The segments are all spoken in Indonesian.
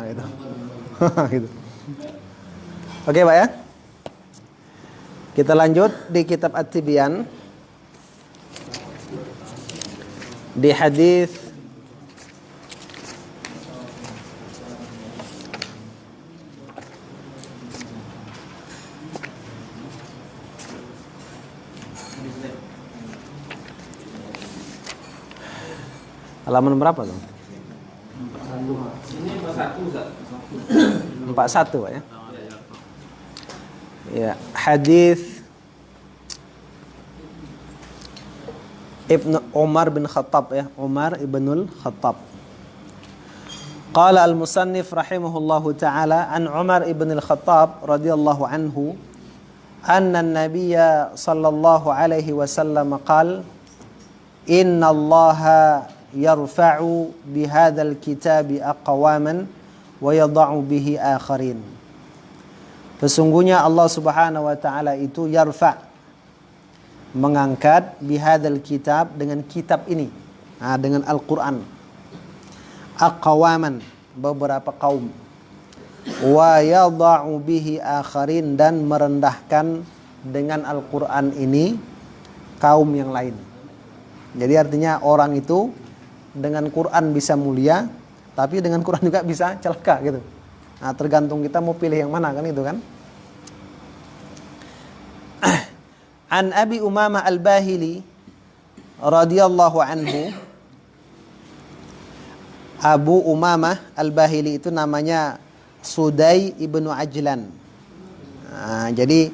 Gitu. Gitu. Oke, Pak ya. Kita lanjut di kitab At-Tibyan. Di hadis halaman berapa tuh? 41 Pak ya. Ya, hadis Ibnu Umar bin Khattab ya, Umar ibnul Khattab. Qala al-musannif rahimahullahu taala an Umar ibnul Khattab radhiyallahu anhu anna an-nabiyya sallallahu alaihi wasallam qala inna Allaha yarfa'u bihadzal kitabi aqwaman wa yadh'u bihi akharin. Sesungguhnya Allah Subhanahu wa taala itu yarfa', mengangkat bihadzal kitab, dengan kitab ini, dengan Al-Qur'an, aqwaman, beberapa kaum, wa yadh'u bihi akharin, dan merendahkan dengan Al-Qur'an ini kaum yang lain. Jadi artinya orang itu dengan Quran bisa mulia, tapi dengan Quran juga bisa celaka gitu. Nah, tergantung kita mau pilih yang mana kan itu kan. An Abi Umamah Al-Bahili radhiyallahu anhu. Abu Umamah Al-Bahili itu namanya Sudai ibnu Ajlan. Jadi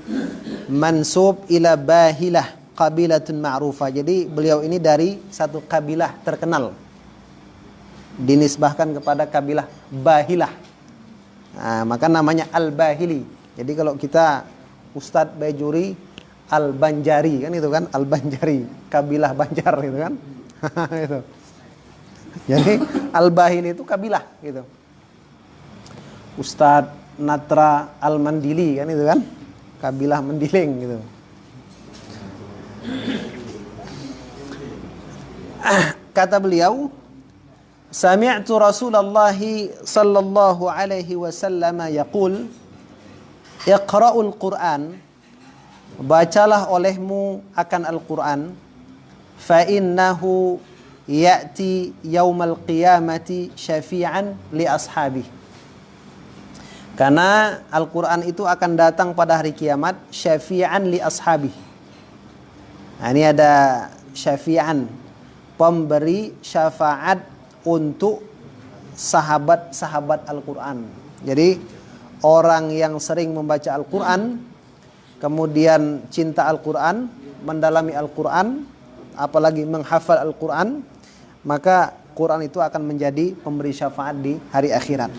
mansub ila Bahilah, qabilatun ma'rufah. Jadi beliau ini dari satu kabilah terkenal, dinisbahkan kepada kabilah Bahilah. Maka namanya Al-Bahili. Jadi kalau kita Ustadz Bajuri Al-Banjari kan itu kan, Al-Banjari, kabilah Banjar gitu kan. Gitu. Jadi Al-Bahili itu kabilah gitu. Ustadz Natra Al-Mandili kan itu kan, kabilah Mendiling gitu. Kata beliau, sami'tu Rasulullah sallallahu alaihi wasallam yaqul, iqra'ul Qur'an, bacalah olehmu akan Al-Qur'an, fa innahu ya'ti yaumal qiyamati syafi'an li ashabi. Karena Al-Qur'an itu akan datang pada hari kiamat syafi'an li ashabi. Nah, ini ada syafi'an, pemberi syafaat untuk sahabat-sahabat Al-Qur'an. Jadi orang yang sering membaca Al-Qur'an, kemudian cinta Al-Qur'an, mendalami Al-Qur'an, apalagi menghafal Al-Qur'an, maka Qur'an itu akan menjadi pemberi syafaat di hari akhirat.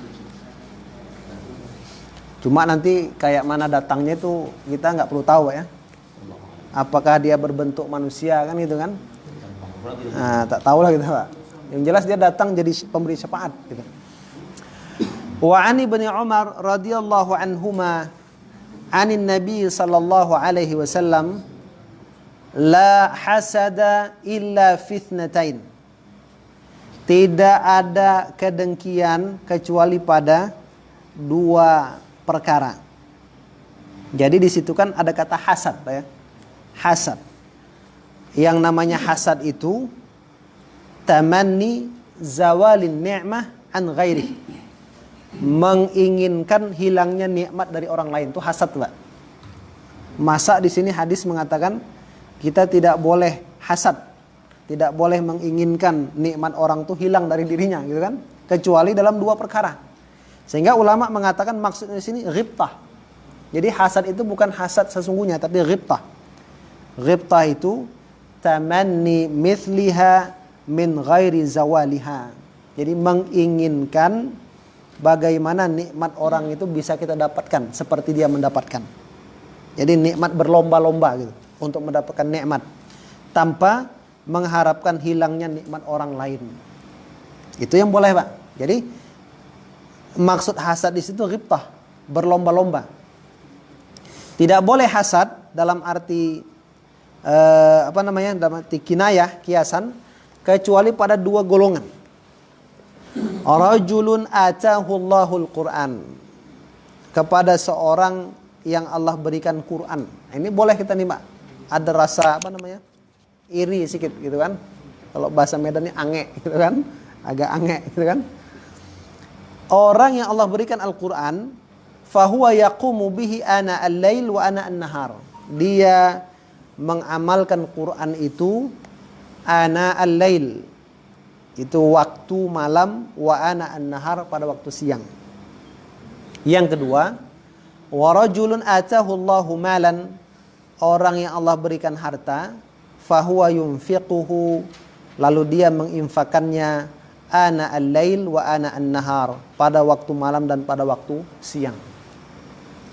Cuma nanti kayak mana datangnya itu kita nggak perlu tahu ya. Apakah dia berbentuk manusia kan itu kan? Tak tahu lah kita Pak. Yang jelas dia datang jadi pemberi syafaat gitu. Wa an Ibnu Umar radhiyallahu anhuma anin Nabi sallallahu alaihi wasallam la hasada illa fitnatain. Tidak ada kedengkian kecuali pada dua perkara. Jadi di situ kan ada kata hasad ya. Hasad. Yang namanya hasad itu tamanni zawalin ni'mah an ghairi. Menginginkan hilangnya nikmat dari orang lain, itu hasad, Pak. Masa di sini hadis mengatakan kita tidak boleh hasad, tidak boleh menginginkan nikmat orang itu hilang dari dirinya, gitu kan? Kecuali dalam dua perkara. Sehingga ulama mengatakan maksudnya di sini ghibtah. Jadi hasad itu bukan hasad sesungguhnya, tapi ghibtah. Ghibtah itu tamanni mithliha min ghairi zawaliha. Jadi menginginkan bagaimana nikmat orang itu bisa kita dapatkan seperti dia mendapatkan. Jadi nikmat berlomba-lomba gitu untuk mendapatkan nikmat tanpa mengharapkan hilangnya nikmat orang lain. Itu yang boleh, Pak. Jadi maksud hasad di situ ghibtah, berlomba-lomba. Tidak boleh hasad dalam arti dalam arti kinayah, kiasan, kecuali pada dua golongan. Rajulun atahullahul Qur'an. Kepada seorang yang Allah berikan Quran. Ini boleh kita nih, Pak. Ada rasa iri sedikit gitu kan. Kalau bahasa Medannya ange gitu kan. Agak ange gitu kan. Orang yang Allah berikan Al-Quran, fahuwa yaqumu bihi ana al-lail wa ana an-nahar. Dia mengamalkan Quran itu ana al-lail. Itu waktu malam, wa ana an-nahar pada waktu siang. Yang kedua, wa rajulun atahu Allahu malan. Orang yang Allah berikan harta, fahuwa yunfiquhu, lalu dia menginfakannya ana al-lail wa ana an-nahar, pada waktu malam dan pada waktu siang.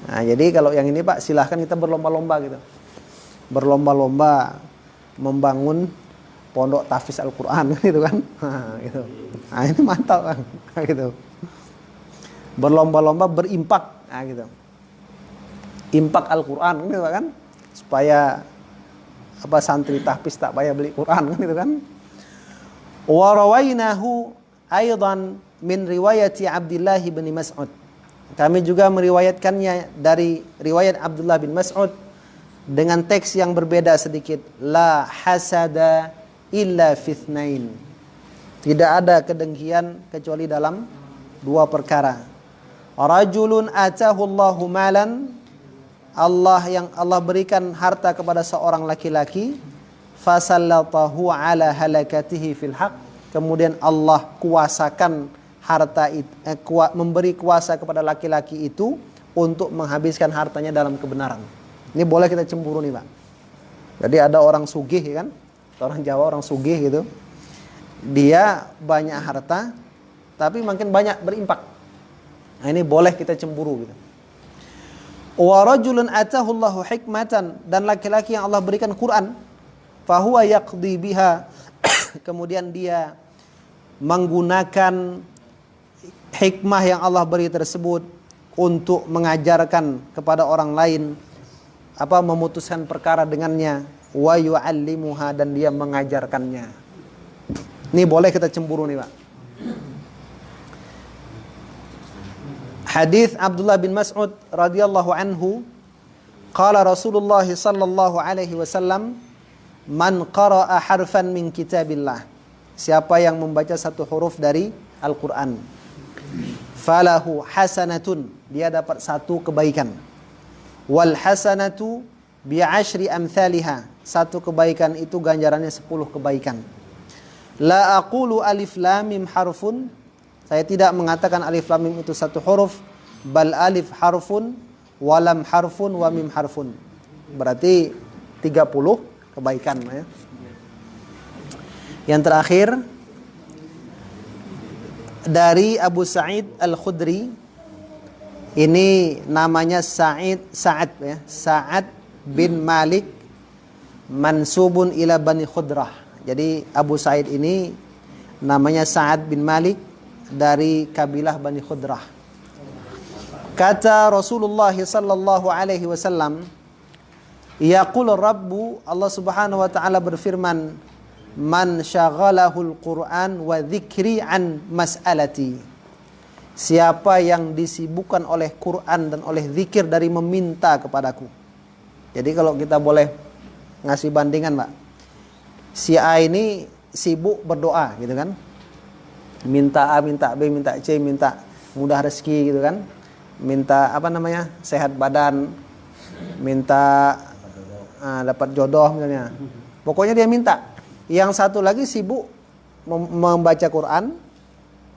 Nah, jadi kalau yang ini Pak, silahkan kita berlomba-lomba gitu. Berlomba-lomba membangun pondok tahfiz Al-Quran gitu kan. Nah, gitu. Nah, ini mantap Bang. Gitu. Berlomba-lomba berimpak, nah, gitu. Impak Al-Quran gitu kan. Supaya santri tahfiz tak payah beli Quran gitu kan. Wa rawainahu aidan min riwayati Abdullah bin Mas'ud. Kami juga meriwayatkannya dari riwayat Abdullah bin Mas'ud dengan teks yang berbeda sedikit. La hasada illa fithnain. Tidak ada kedengkian kecuali dalam dua perkara. Rajulun atahu Allahu malan. Yang Allah berikan harta kepada seorang laki-laki, fasallatahu ala halakatihi fil haq. Kemudian Allah kuasakan harta itu, memberi kuasa kepada laki-laki itu untuk menghabiskan hartanya dalam kebenaran. Ini boleh kita cemburu nih Pak. Jadi ada orang sugih kan, orang Jawa orang sugih gitu. Dia banyak harta, tapi makin banyak berimpak. Nah, ini boleh kita cemburu gitu. Wa rajulun atahu Allahu hikmatan, dan laki-laki yang Allah berikan Quran, fahuwa yaqdi biha, kemudian dia menggunakan hikmah yang Allah beri tersebut untuk mengajarkan kepada orang lain, memutuskan perkara dengannya, wa yu'allimuha, dan dia mengajarkannya. Ini boleh kita cemburu nih Pak. Hadis Abdullah bin Mas'ud radhiyallahu anhu, qala Rasulullah sallallahu alaihi wasallam, man qara'a harfan min kitabillah. Siapa yang membaca satu huruf dari Al-Qur'an, falahu hasanatun, dia dapat satu kebaikan. Wal hasanatu bi asyri amsalha, satu kebaikan itu ganjarannya 10 kebaikan. La aqulu alif lam mim harfun, saya tidak mengatakan alif lam mim itu satu huruf, bal alif harfun, walam harfun, wa mim harfun. Berarti 30 kebaikan ya. Yang terakhir dari Abu Sa'id Al-Khudri, ini namanya Sa'ad ya, Sa'ad bin Malik mansubun ila Bani Khudrah. Jadi Abu Sa'id ini namanya Sa'ad bin Malik dari kabilah Bani Khudrah. Kata Rasulullah sallallahu alaihi wasallam, yaqul Rabbu, Allah Subhanahu wa taala berfirman, man syaghalahul Qur'an wa dzikri an mas'alati. Siapa yang disibukkan oleh Quran dan oleh zikir dari meminta kepadaku. Jadi kalau kita boleh ngasih bandingan, Pak. Si A ini sibuk berdoa gitu kan. Minta A, minta B, minta C, minta mudah rezeki gitu kan. Minta sehat badan, minta dapat jodoh misalnya. Pokoknya dia minta. Yang satu lagi sibuk membaca Quran,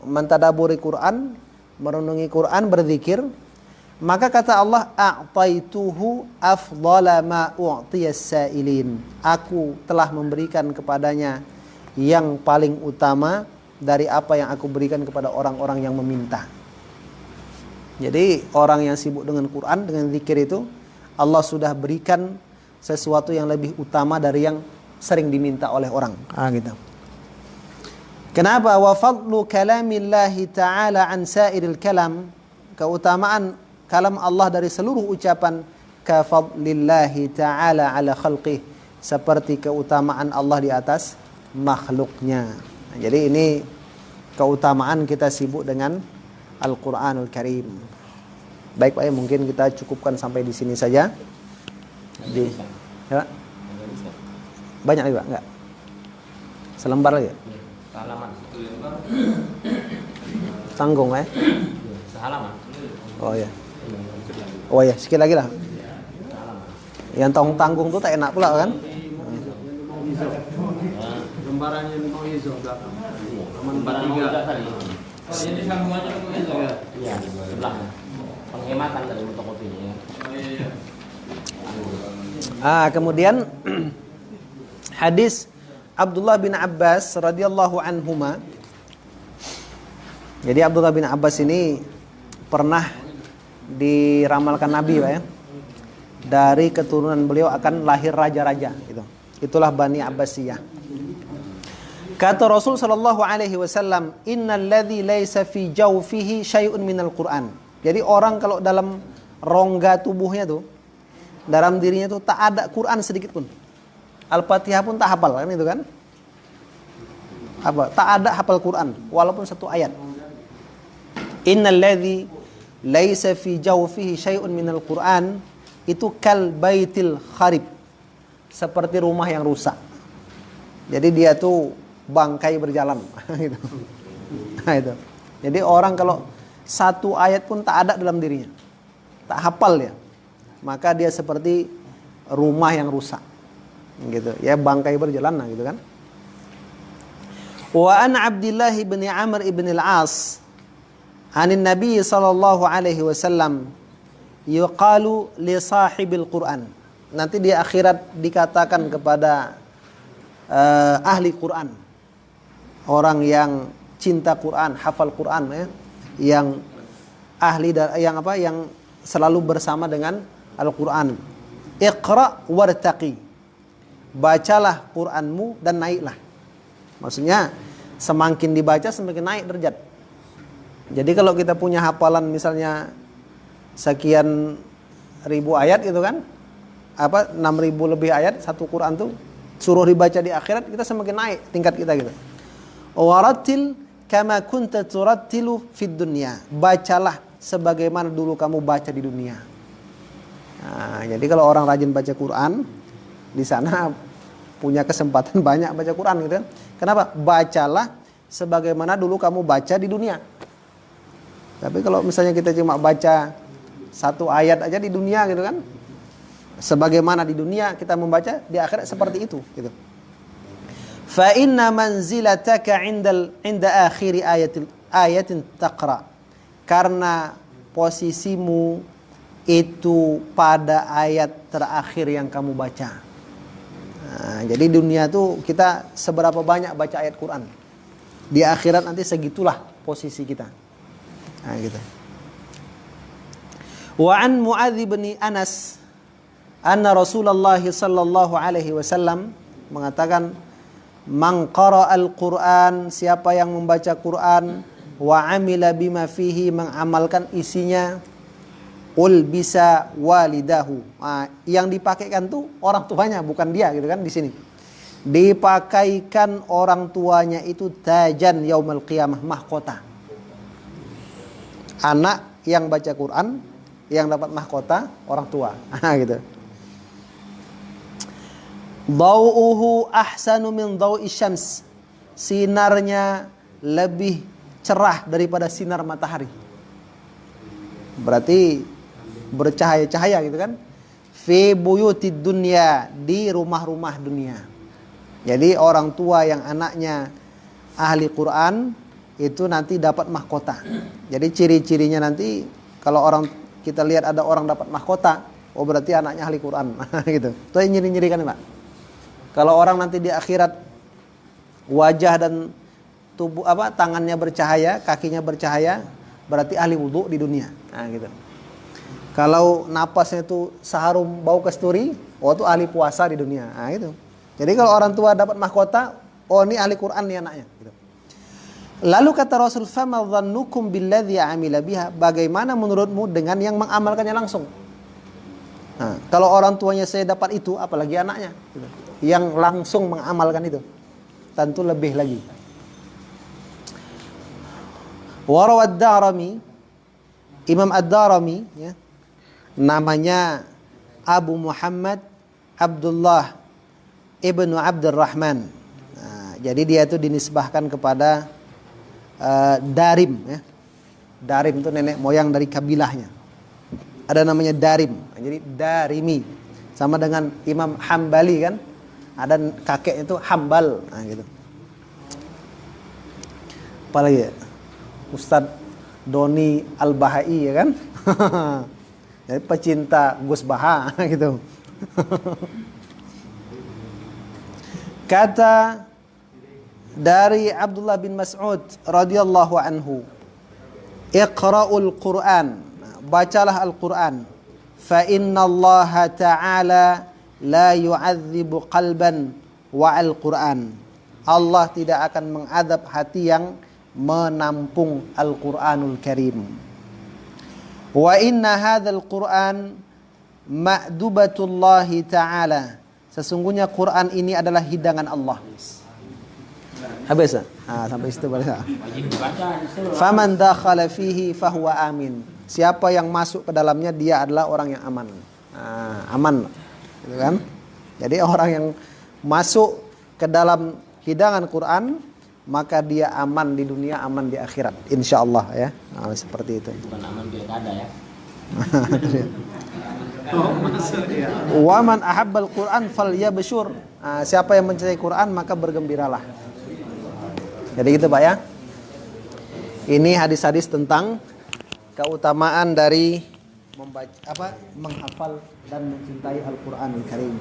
mentadaburi Quran, merenungi Quran, berzikir. Maka kata Allah, a'taituhu afdhala ma u'tiyas sa'ilin. Aku telah memberikan kepadanya yang paling utama dari apa yang aku berikan kepada orang-orang yang meminta. Jadi orang yang sibuk dengan Quran, dengan zikir itu, Allah sudah berikan sesuatu yang lebih utama dari yang sering diminta oleh orang. Gitu. Kenapa? Wa fadlu kalamillahi ta'ala an sa'iril kalam. Keutamaan kalam Allah dari seluruh ucapan, ka fadlillahi ta'ala ala khalqih. Seperti keutamaan Allah di atas makhluknya. Nah, jadi ini keutamaan kita sibuk dengan Al-Qur'anul Karim. Baik Pak, mungkin kita cukupkan sampai di sini saja. Ya, banyak lagi Pak? Enggak? Selembar lagi? Sehalaman. Tanggung Sehalaman. Oh ya, sikit lagi lah. Yang tanggung tuh tak enak pula kan? Lembarannya mau iso belakang. Lembaran tiga tadi. Ini sambungannya mau iso. Iya, sebelah. Penghematan dari fotokopinya. Kemudian hadis Abdullah bin Abbas radhiyallahu anhuma. Jadi Abdullah bin Abbas ini pernah diramalkan Nabi Pak ya. Dari keturunan beliau akan lahir raja-raja gitu. Itulah Bani Abbasiyah. Kata Rasul sallallahu alaihi wasallam, "Innal ladzi laisa fi jawfihi syai'un minal Qur'an." Jadi orang kalau dalam rongga tubuhnya tuh, dalam dirinya tuh tak ada Quran sedikit pun. Al-Fatihah pun tak hafal kan itu kan? Tak ada hafal Quran walaupun satu ayat. Innal ladzi laisa fi jawfihi syai'un minal Qur'an, itu kal baitil kharib, seperti rumah yang rusak. Jadi dia tuh bangkai berjalan gitu. Nah, itu. Jadi orang kalau satu ayat pun tak ada dalam dirinya, tak hafal dia, maka dia seperti rumah yang rusak gitu. Ya bangkai berjalan nah, gitu kan. Wa an Abdullah bin Amr ibn al-As anin Nabi sallallahu alaihi wasallam yuqalu li sahibil Quran. Nanti di akhirat dikatakan kepada ahli Quran, orang yang cinta Quran, hafal Quran ya, yang ahli yang selalu bersama dengan Al-Quran. Iqra wartaqi. Bacalah Quranmu dan naiklah. Maksudnya semakin dibaca semakin naik derajat. Jadi kalau kita punya hafalan misalnya sekian ribu ayat gitu kan, 6.000 lebih ayat satu Quran tuh, suruh dibaca di akhirat, kita semakin naik tingkat kita gitu. Warattil kama kunta turattilu fid dunya. Bacalah sebagaimana dulu kamu baca di dunia. Nah, jadi kalau orang rajin baca Quran, di sana punya kesempatan banyak baca Quran gitu kan. Kenapa? Bacalah sebagaimana dulu kamu baca di dunia. Tapi kalau misalnya kita cuma baca satu ayat aja di dunia gitu kan, sebagaimana di dunia kita membaca, di akhirat seperti itu gitu. Fa inna manzilataka inda akhiri ayatin taqra. Karena posisimu itu pada ayat terakhir yang kamu baca. Nah, jadi dunia tuh kita seberapa banyak baca ayat Quran. Di akhirat nanti segitulah posisi kita. Nah, gitu. Wa an Muadz bin Anas anna Rasulullah sallallahu alaihi wasallam mengatakan, man qara'al Qur'an, siapa yang membaca Quran, wa amila bima fihi, mengamalkan isinya, ul bisa walidahu. Nah, yang dipakaikan tuh orang tuanya, bukan dia gitu kan di sini. Dipakaikan orang tuanya itu tajan yaumil qiyamah, mahkota. Anak yang baca Quran yang dapat mahkota orang tua. Gitu. Dau'uhu ahsanu min dau'i syams. Sinarnya lebih cerah daripada sinar matahari. Berarti bercahaya-cahaya gitu kan. Fi buyutid dunya, di rumah-rumah dunia. Jadi orang tua yang anaknya ahli Quran itu nanti dapat mahkota. Jadi ciri-cirinya nanti kalau kita lihat ada orang dapat mahkota, oh berarti anaknya ahli Quran. Gitu. Itu yang nyiri-nyiri kan Pak. Kalau orang nanti di akhirat wajah dan tubuh tangannya bercahaya, kakinya bercahaya, berarti ahli wudu di dunia. Nah, gitu. Kalau napasnya itu seharum bau kasturi, oh itu ahli puasa di dunia. Nah, gitu. Jadi kalau orang tua dapat mahkota, oh ini ahli Quran nih anaknya. Gitu. Lalu kata Rasul, "Fama dhannukum billadzi amila biha?" Bagaimana menurutmu dengan yang mengamalkannya langsung? Nah, kalau orang tuanya saya dapat itu, apalagi anaknya gitu, yang langsung mengamalkan itu, tentu lebih lagi. Warawad Darami, Imam Ad-Darami, ya, namanya Abu Muhammad Abdullah ibnu Abdurrahman. Nah, jadi dia itu dinisbahkan kepada Darim, ya. Darim itu nenek moyang dari kabilahnya. Ada namanya Darim. Jadi Darimi. Sama dengan Imam Hambali kan. Ada kakek itu Hambal. Nah, gitu. Apalagi ya? Ustadz Doni Al-Bahai, ya kan. Jadi pecinta Gus Baha gitu. Kata dari Abdullah bin Mas'ud radhiyallahu anhu, Iqra'ul Qur'an, bacalah Al-Qur'an, fa innallaha ta'ala la yu'adzibu qalban wa'al Qur'an. Allah tidak akan mengadab hati yang menampung Al-Qur'anul Karim. Wa inna hadzal Qur'an ma'dubatullahi ta'ala. Sesungguhnya Quran ini adalah hidangan Allah. Habis ya? Sampai situ boleh. Faman dakhala fihi fahuwa amin. Siapa yang masuk ke dalamnya dia adalah orang yang aman. Aman. Gitu kan? Jadi orang yang masuk ke dalam hidangan Quran, maka dia aman di dunia, aman di akhirat, insyaallah ya. Seperti itu. Bukan aman pilkada ya. Wa man ahabbal Qur'an falyabshur. Siapa yang mencintai Quran maka bergembiralah. Jadi gitu Pak ya. Ini hadis-hadis tentang keutamaan dari menghafal dan mencintai Al-Qur'anul Karim.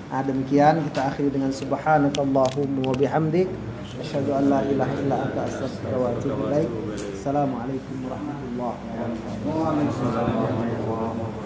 Demikian kita akhiri dengan subhanakallahumma wa bihamdik asyhadu an la ilaha illa anta astaghfiruka wa atubu ilaik. Assalamualaikum warahmatullahi wabarakatuh.